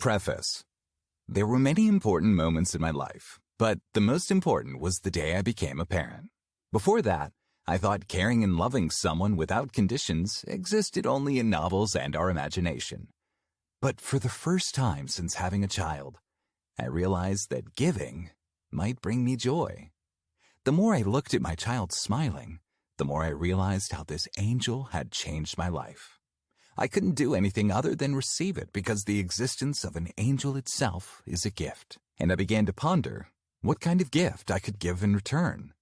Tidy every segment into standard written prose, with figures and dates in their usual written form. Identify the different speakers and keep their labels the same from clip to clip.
Speaker 1: Preface. There were many important moments in my life, but the most important was the day I became a parent. Before that, I thought caring and loving someone without conditions existed only in novels and our imagination. But for the first time since having a child, I realized that giving might bring me joy. The more I looked at my child smiling, the more I realized how this angel had changed my life. I couldn't do anything other than receive it because the existence of an angel itself is a gift. And I began to ponder what kind of gift I could give in return.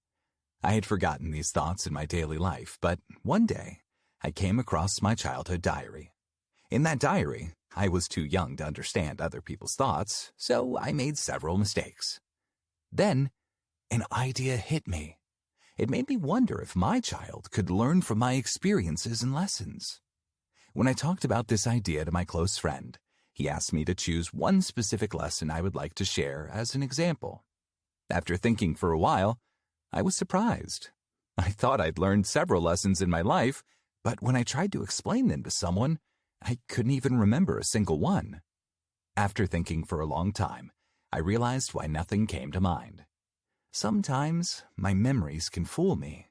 Speaker 1: I had forgotten these thoughts in my daily life, but one day I came across my childhood diary. In that diary, I was too young to understand other people's thoughts, so I made several mistakes. Then, an idea hit me. It made me wonder if my child could learn from my experiences and lessons. When I talked about this idea to my close friend, he asked me to choose one specific lesson I would like to share as an example. After thinking for a while, I was surprised. I thought I'd learned several lessons in my life, but when I tried to explain them to someone, I couldn't even remember a single one. After thinking for a long time, I realized why nothing came to mind. Sometimes my memories can fool me.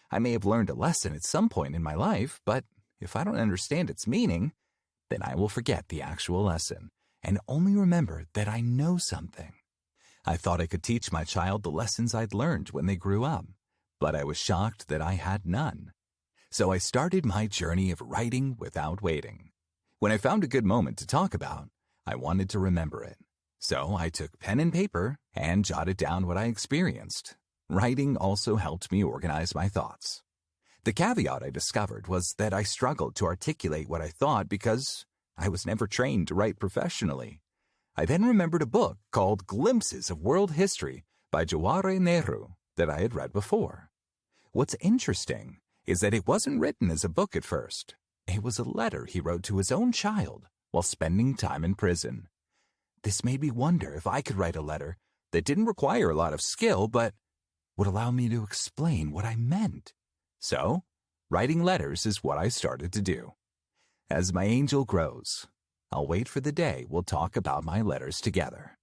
Speaker 1: I may have learned a lesson at some point in my life, but if I don't understand its meaning, then I will forget the actual lesson and only remember that I know something. I thought I could teach my child the lessons I'd learned when they grew up, but I was shocked that I had none. So I started my journey of writing without waiting. When I found a good moment to talk about, I wanted to remember it. So I took pen and paper and jotted down what I experienced. Writing also helped me organize my thoughts. The caveat I discovered was that I struggled to articulate what I thought because I was never trained to write professionally. I then remembered a book called Glimpses of World History by Jawahar Nehru that I had read before. What's interesting is that it wasn't written as a book at first. It was a letter he wrote to his own child while spending time in prison. This made me wonder if I could write a letter that didn't require a lot of skill but would allow me to explain what I meant. So, writing letters is what I started to do. As my angel grows, I'll wait for the day we'll talk about my letters together.